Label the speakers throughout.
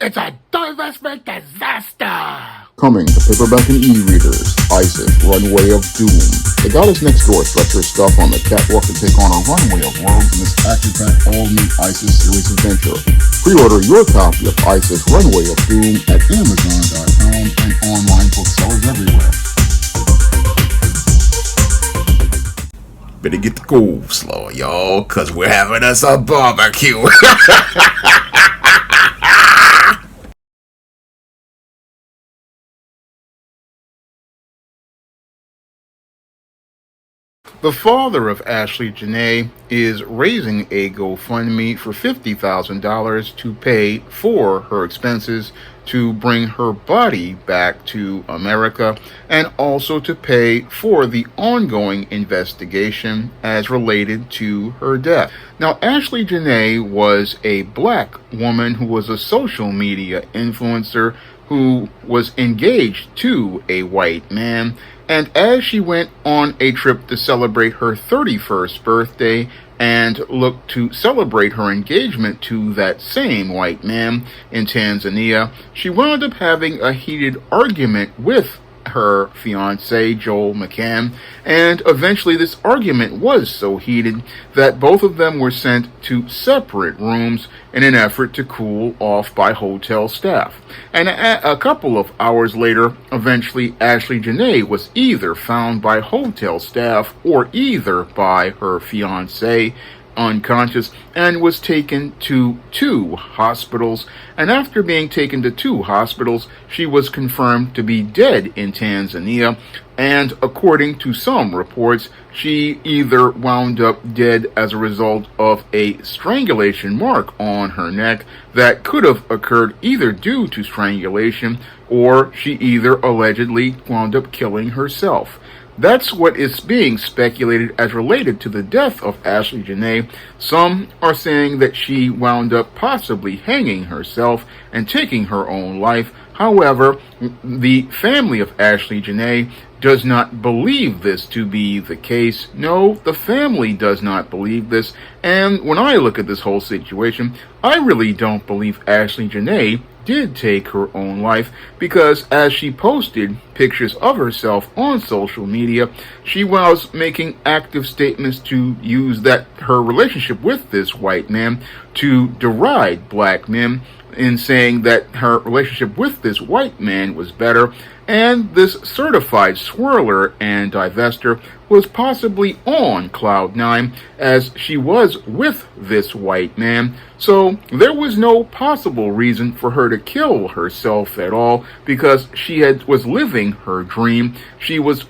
Speaker 1: It's a divestment disaster!
Speaker 2: Coming to paperback and e-readers, ISIS, Runway of Doom. The goddess next door stretch her stuff on the catwalk to take on a runway of worlds in this action-packed all-new ISIS series adventure. Pre-order your copy of ISIS, Runway of Doom at Amazon.com and online booksellers everywhere.
Speaker 1: Better get the cool slow, y'all, cause we're having us a barbecue. The father of Ashley Jana is raising a GoFundMe for $50,000 to pay for her expenses to bring her body back to America and also to pay for the ongoing investigation as related to her death. Now, Ashley Jana was a black woman who was a social media influencer who was engaged to a white man. And as she went on a trip to celebrate her 31st birthday and looked to celebrate her engagement to that same white man in Tanzania, she wound up having a heated argument with her fiance, Joel McCann, and eventually this argument was so heated that both of them were sent to separate rooms in an effort to cool off by hotel staff. And a couple of hours later, eventually Ashley Jana was either found by hotel staff or either by her fiance unconscious and was taken to 2 hospitals. And after being taken to 2 hospitals, she was confirmed to be dead in Tanzania. And according to some reports, she either wound up dead as a result of a strangulation mark on her neck that could have occurred either due to strangulation or she either allegedly wound up killing herself. That's what is being speculated as related to the death of Ashley Jana. Some are saying that she wound up possibly hanging herself and taking her own life. However, the family of Ashley Jana does not believe this to be the case. No, the family does not believe this. And when I look at this whole situation, I really don't believe Ashley Jana did take her own life, because as she posted pictures of herself on social media, she was making active statements to use that her relationship with this white man to deride black men, in saying that her relationship with this white man was better, and this certified swirler and divester was possibly on cloud 9 as she was with this white man. So there was no possible reason for her to kill herself at all, because she was living her dream. She was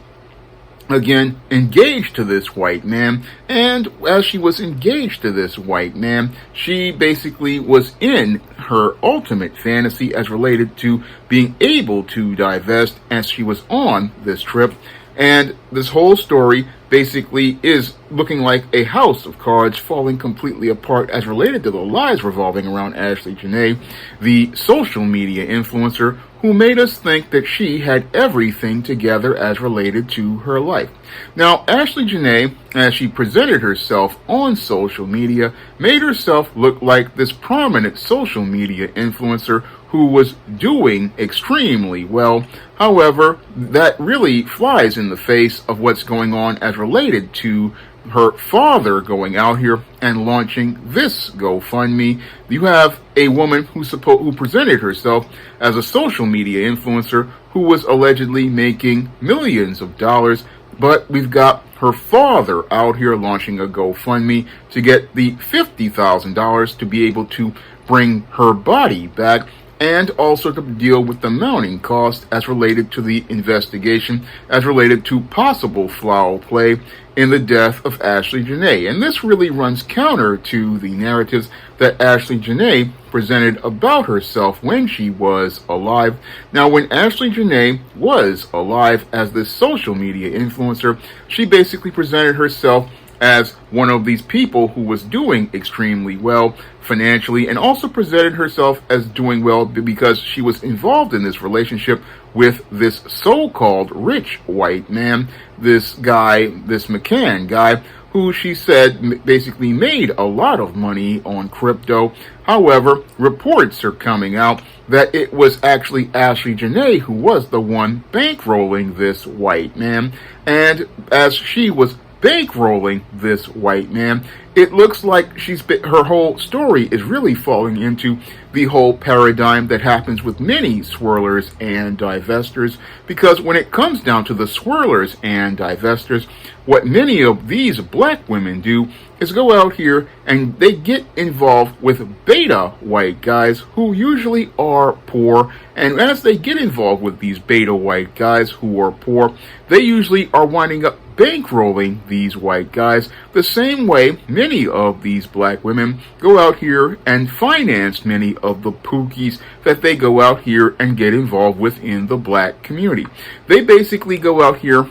Speaker 1: again engaged to this white man, and as she was engaged to this white man, she basically was in her ultimate fantasy as related to being able to divest as she was on this trip. And this whole story basically is looking like a house of cards falling completely apart as related to the lies revolving around Ashley Jana, the social media influencer who made us think that she had everything together as related to her life. Now, Ashley Jana, as she presented herself on social media, made herself look like this prominent social media influencer who was doing extremely well. However, that really flies in the face of what's going on as related to her father going out here and launching this GoFundMe. You have a woman who presented herself as a social media influencer who was allegedly making millions of dollars, but we've got her father out here launching a GoFundMe to get the $50,000 to be able to bring her body back, and also to deal with the mounting cost as related to the investigation, as related to possible foul play in the death of Ashley Jana. And this really runs counter to the narratives that Ashley Jana presented about herself when she was alive. Now, when Ashley Jana was alive as this social media influencer, she basically presented herself as one of these people who was doing extremely well financially, and also presented herself as doing well because she was involved in this relationship with this so-called rich white man, this guy, this McCann guy, who she said basically made a lot of money on crypto. However, reports are coming out that it was actually Ashley Jana who was the one bankrolling this white man. And as she was bankrolling this white man, it looks like her whole story is really falling into the whole paradigm that happens with many swirlers and divestors, because when it comes down to the swirlers and divestors, what many of these black women do is go out here and they get involved with beta white guys who usually are poor. And as they get involved with these beta white guys who are poor, they usually are winding up bankrolling these white guys the same way many of these black women go out here and finance many of the pookies that they go out here and get involved with in the black community. They basically go out here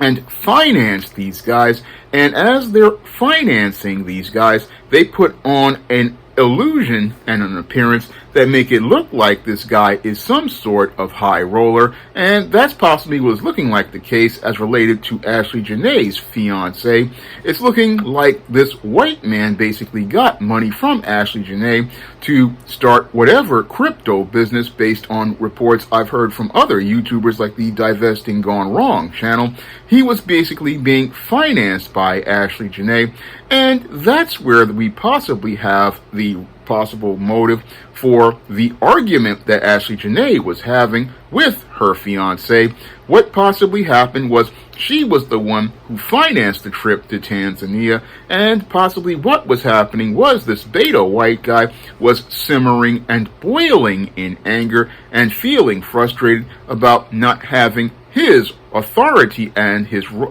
Speaker 1: and finance these guys, and as they're financing these guys, they put on an illusion and an appearance that make it look like this guy is some sort of high roller, and that's possibly what's looking like the case as related to Ashley Janae's fiance. It's looking like this white man basically got money from Ashley Janae to start whatever crypto business based on reports I've heard from other YouTubers like the Divesting Gone Wrong channel. He was basically being financed by Ashley Janae, and that's where we possibly have the possible motive for the argument that Ashley Janae was having with her fiance. What possibly happened was she was the one who financed the trip to Tanzania, and possibly what was happening was this beta white guy was simmering and boiling in anger and feeling frustrated about not having his authority and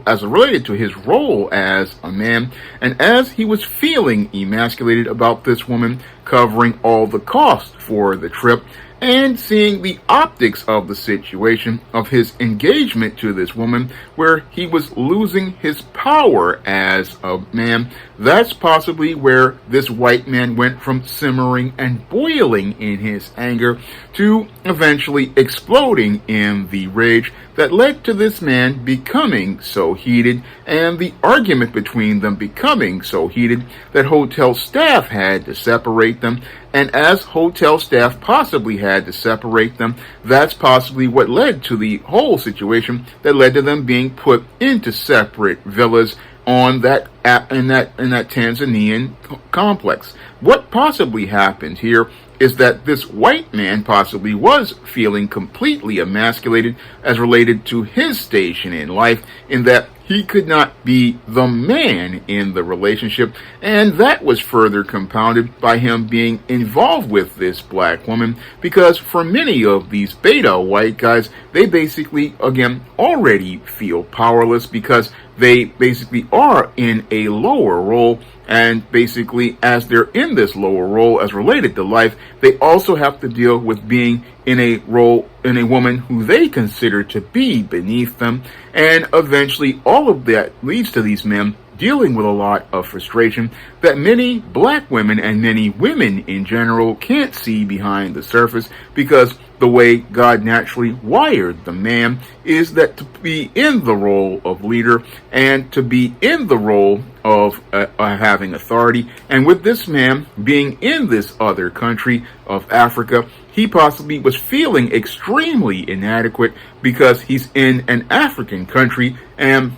Speaker 1: as related to his role as a man, and as he was feeling emasculated about this woman covering all the cost for the trip, and seeing the optics of the situation of his engagement to this woman where he was losing his power as a man, that's possibly where this white man went from simmering and boiling in his anger to eventually exploding in the rage that led to this man becoming so heated, and the argument between them becoming so heated that hotel staff had to separate them. And as hotel staff possibly had to separate them, that's possibly what led to the whole situation that led to them being put into separate villas on in that Tanzanian complex. What possibly happened here is that this white man possibly was feeling completely emasculated as related to his station in life, in that he could not be the man in the relationship, and that was further compounded by him being involved with this black woman, because for many of these beta white guys, they basically, again, already feel powerless because they basically are in a lower role, and basically as they're in this lower role as related to life, they also have to deal with being in a role in a woman who they consider to be beneath them, and eventually all of that leads to these men dealing with a lot of frustration that many black women and many women in general can't see behind the surface, because the way God naturally wired the man is that to be in the role of leader and to be in the role of having authority. And with this man being in this other country of Africa, he possibly was feeling extremely inadequate because he's in an African country, and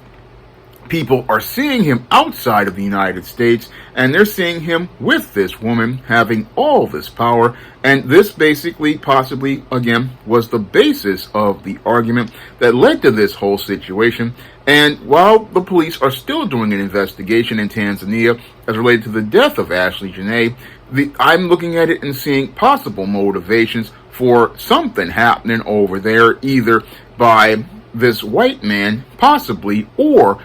Speaker 1: people are seeing him outside of the United States, and they're seeing him with this woman having all this power. And this basically possibly, again, was the basis of the argument that led to this whole situation. And while the police are still doing an investigation in Tanzania as related to the death of Ashley Jana, I'm looking at it and seeing possible motivations for something happening over there, either by this white man, possibly, or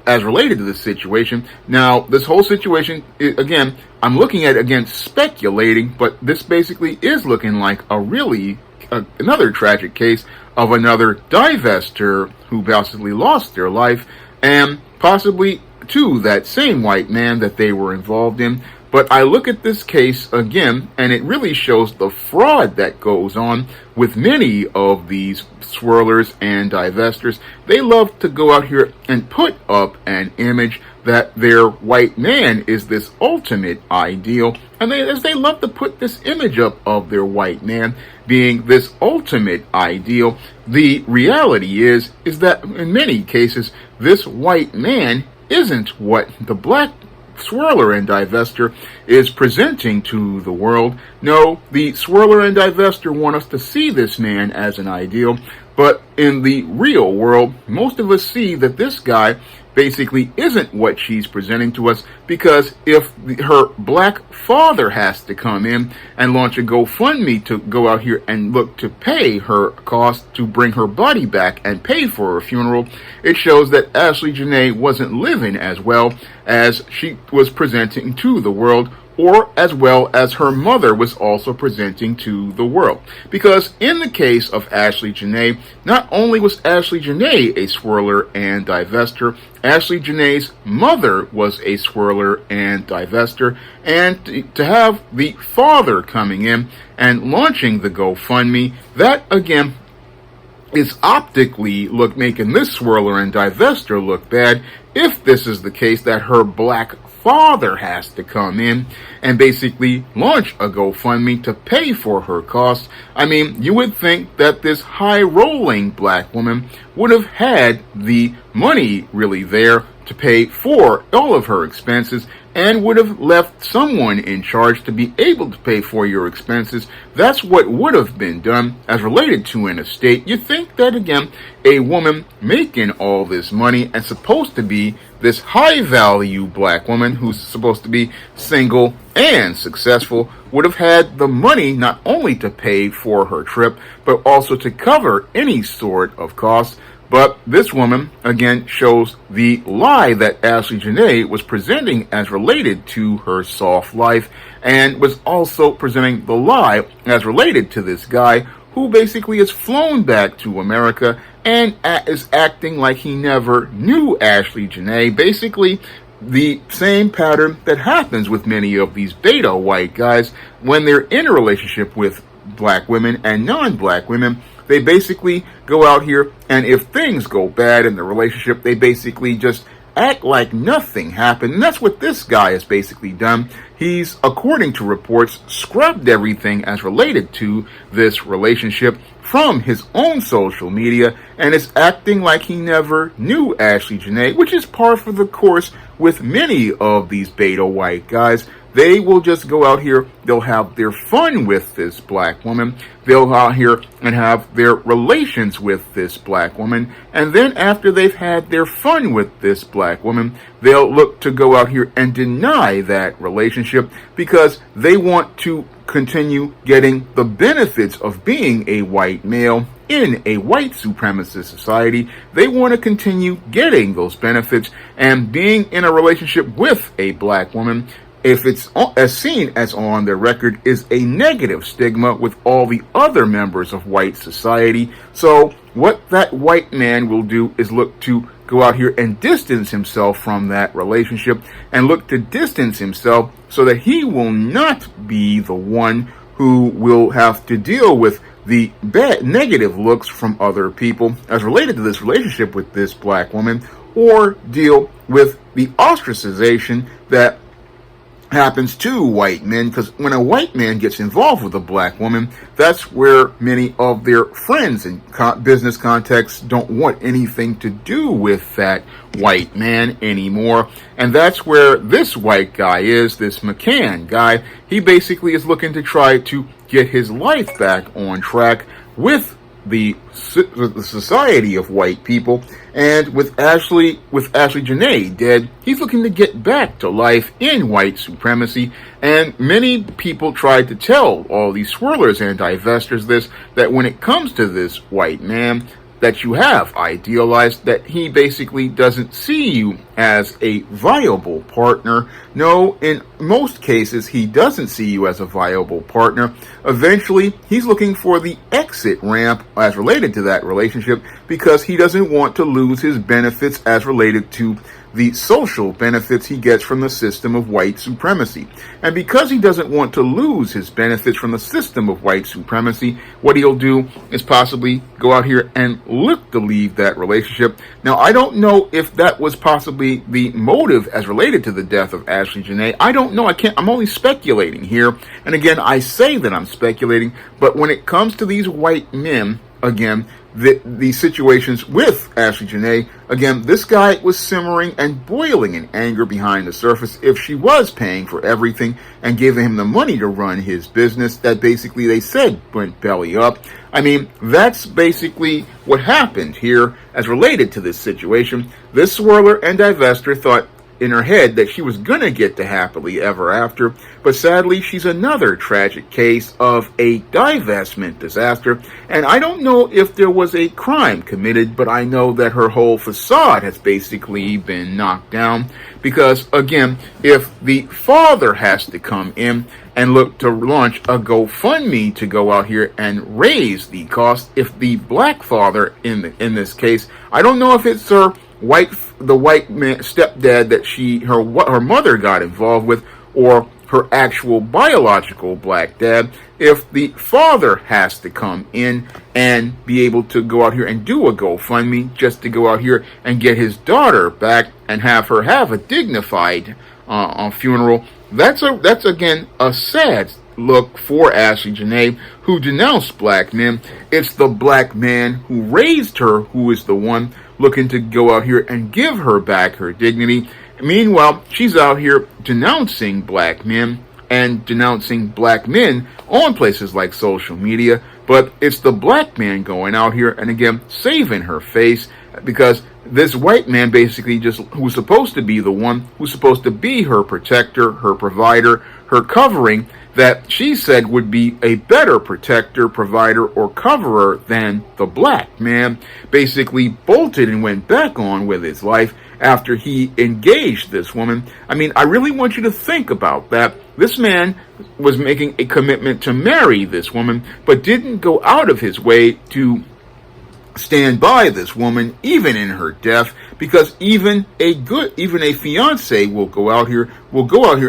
Speaker 1: as related to this situation. Now, this whole situation, again, I'm looking at, again, speculating, but this basically is looking like another tragic case of another divestor who basically lost their life, and possibly to that same white man that they were involved in. But I look at this case again, and it really shows the fraud that goes on with many of these swirlers and divestors. They love to go out here and put up an image that their white man is this ultimate ideal, and they love to put this image up of their white man being this ultimate ideal. The reality is that in many cases, this white man isn't what the black swirler and divester is presenting to the world. No, the swirler and divester want us to see this man as an ideal, but in the real world, most of us see that this guy basically isn't what she's presenting to us, because if her black father has to come in and launch a GoFundMe to go out here and look to pay her cost to bring her body back and pay for her funeral, it shows that Ashley Jana wasn't living as well as she was presenting to the world, or as well as her mother was also presenting to the world. Because in the case of Ashley Jana, not only was Ashley Jana a swirler and divester, Ashley Janae's mother was a swirler and divester, and to have the father coming in and launching the GoFundMe, that again is optically making this swirler and divester look bad, if this is the case that her black father has to come in and basically launch a GoFundMe to pay for her costs. I mean, you would think that this high-rolling black woman would have had the money really there to pay for all of her expenses, and would have left someone in charge to be able to pay for your expenses. That's what would have been done as related to an estate. You think that, again, a woman making all this money and supposed to be this high-value black woman who's supposed to be single and successful would have had the money not only to pay for her trip, but also to cover any sort of costs. But this woman, again, shows the lie that Ashley Jana was presenting as related to her soft life, and was also presenting the lie as related to this guy who basically is flown back to America and is acting like he never knew Ashley Jana. Basically, the same pattern that happens with many of these beta white guys when they're in a relationship with black women and non-black women. They basically go out here, and if things go bad in the relationship, they basically just act like nothing happened. And that's what this guy has basically done. He's, according to reports, scrubbed everything as related to this relationship from his own social media, and is acting like he never knew Ashley Jana, which is par for the course with many of these beta white guys. They will just go out here, they'll have their fun with this black woman, they'll go out here and have their relations with this black woman, and then after they've had their fun with this black woman, they'll look to go out here and deny that relationship, because they want to continue getting the benefits of being a white male in a white supremacist society. They want to continue getting those benefits, and being in a relationship with a black woman, if it's as seen as on their record, is a negative stigma with all the other members of white society. So what that white man will do is look to go out here and distance himself from that relationship, and look to distance himself so that he will not be the one who will have to deal with the bad negative looks from other people as related to this relationship with this black woman, or deal with the ostracization that happens to white men. Because when a white man gets involved with a black woman, that's where many of their friends and business contacts don't want anything to do with that white man anymore. And that's where this white guy is, this McCann guy. He basically is looking to try to get his life back on track with the society of white people. And with Ashley Jana dead, he's looking to get back to life in white supremacy. And many people tried to tell all these swirlers and divestors this, that when it comes to this white man that you have idealized, that he basically doesn't see you as a viable partner. No, in most cases, he doesn't see you as a viable partner. Eventually, he's looking for the exit ramp as related to that relationship because he doesn't want to lose his benefits as related to the social benefits he gets from the system of white supremacy. And because he doesn't want to lose his benefits from the system of white supremacy, what he'll do is possibly go out here and look to leave that relationship. Now, I don't know if that was possibly the motive as related to the death of Ashley Jana. I don't know. I'm only speculating here. And again, I say that I'm speculating, but when it comes to these white men, again, the situations with Ashley Jana, again, this guy was simmering and boiling in anger behind the surface. If she was paying for everything and giving him the money to run his business, that basically they said went belly up. I mean, that's basically what happened here as related to this situation. This swirler and divester thought in her head that she was going to get to happily ever after, but sadly she's another tragic case of a divestment disaster. And I don't know if there was a crime committed, but I know that her whole facade has basically been knocked down because, again, if the father has to come in and look to launch a GoFundMe to go out here and raise the cost, if the black father in this case, I don't know if it's the white man stepdad that her mother got involved with, or her actual biological black dad. If the father has to come in and be able to go out here and do a GoFundMe just to go out here and get his daughter back and have her have a dignified funeral, that's again a sad look for Ashley Jana, who denounced black men. It's the black man who raised her who is the one looking to go out here and give her back her dignity. Meanwhile, she's out here denouncing black men and denouncing black men on places like social media, but it's the black man going out here and again saving her face because this white man basically who's supposed to be the one who's supposed to be her protector, her provider, her covering, that she said would be a better protector, provider, or coverer than the black man, basically bolted and went back on with his life after he engaged this woman. I mean, I really want you to think about that. This man was making a commitment to marry this woman, but didn't go out of his way to stand by this woman even in her death, because even a fiance will go out here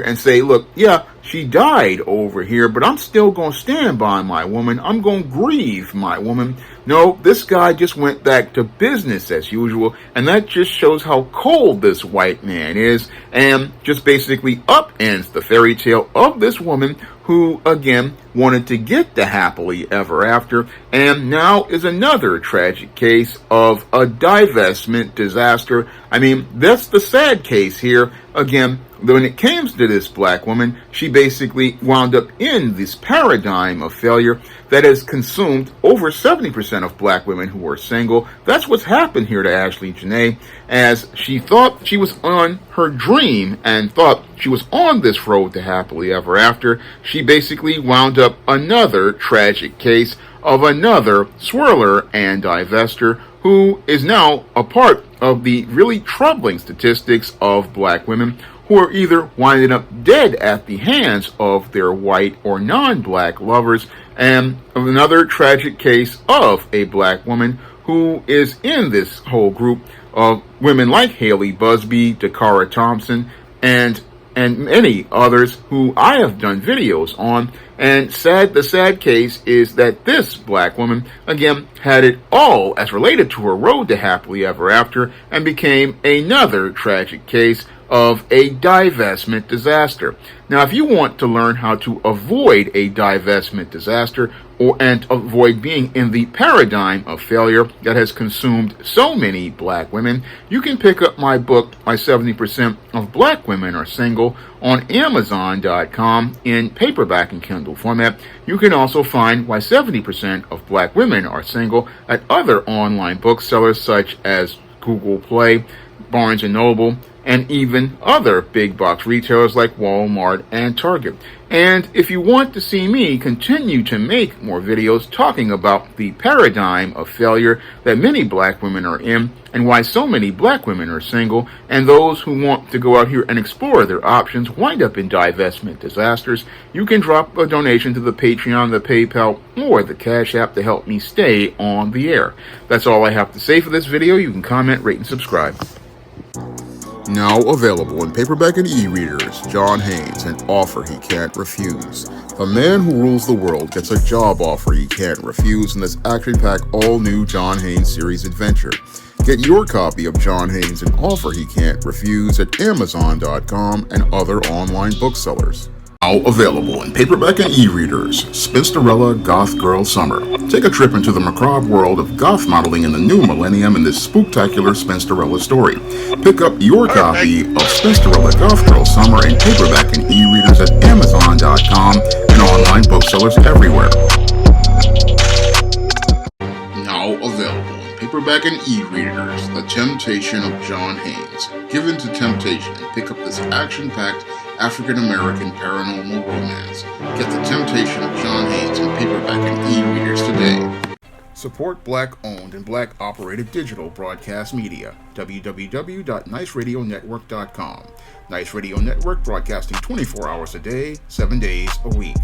Speaker 1: and say, look, yeah, she died over here, but I'm still going to stand by my woman. I'm going to grieve my woman. No, this guy just went back to business as usual, and that just shows how cold this white man is, and just basically upends the fairy tale of this woman who, again, wanted to get the happily ever after, and now is another tragic case of a divestment disaster. I mean, that's the sad case here. Again, when it came to this black woman, she basically wound up in this paradigm of failure that has consumed over 70% of black women who are single. That's what's happened here to Ashley Jana, as she thought she was on her dream and thought she was on this road to happily ever after. She basically wound up another tragic case of another swirler and divester who is now a part of the really troubling statistics of black women who are either winding up dead at the hands of their white or non-black lovers, and another tragic case of a black woman who is in this whole group of women like Haley Busby, Dakara Thompson, and many others who I have done videos on. And the sad case is that this black woman, again, had it all as related to her road to happily ever after and became another tragic case of a divestment disaster. Now, if you want to learn how to avoid a divestment disaster and avoid being in the paradigm of failure that has consumed so many black women, you can pick up my book, My 70% of Black Women Are Single, on Amazon.com in paperback and Kindle format. You can also find Why 70% of Black Women Are Single at other online booksellers such as Google Play, Barnes & Noble, and even other big box retailers like Walmart and Target. And if you want to see me continue to make more videos talking about the paradigm of failure that many black women are in, and why so many black women are single, and those who want to go out here and explore their options wind up in divestment disasters, you can drop a donation to the Patreon, the PayPal, or the Cash App to help me stay on the air. That's all I have to say for this video. You can comment, rate, and subscribe.
Speaker 2: Now available in paperback and e-readers, John Haynes, An Offer He Can't Refuse. The man who rules the world gets a job offer he can't refuse in this action-packed all-new John Haynes series adventure. Get your copy of John Haynes, An Offer He Can't Refuse at Amazon.com and other online booksellers. Now available in paperback and e-readers, Spinsterella Goth Girl Summer. Take a trip into the macabre world of goth modeling in the new millennium in this spooktacular Spinsterella story. Pick up your copy of Spinsterella Goth Girl Summer in paperback and e-readers at Amazon.com and online booksellers everywhere. Now available in paperback and e-readers, The Temptation of John Haynes. Give in to temptation and pick up this action-packed African-American paranormal romance. Get The Temptation of John Haynes in paperback and e-readers today. Support Black-owned and Black-operated digital broadcast media. www.niceradionetwork.com. Nice Radio Network, broadcasting 24 hours a day, 7 days a week.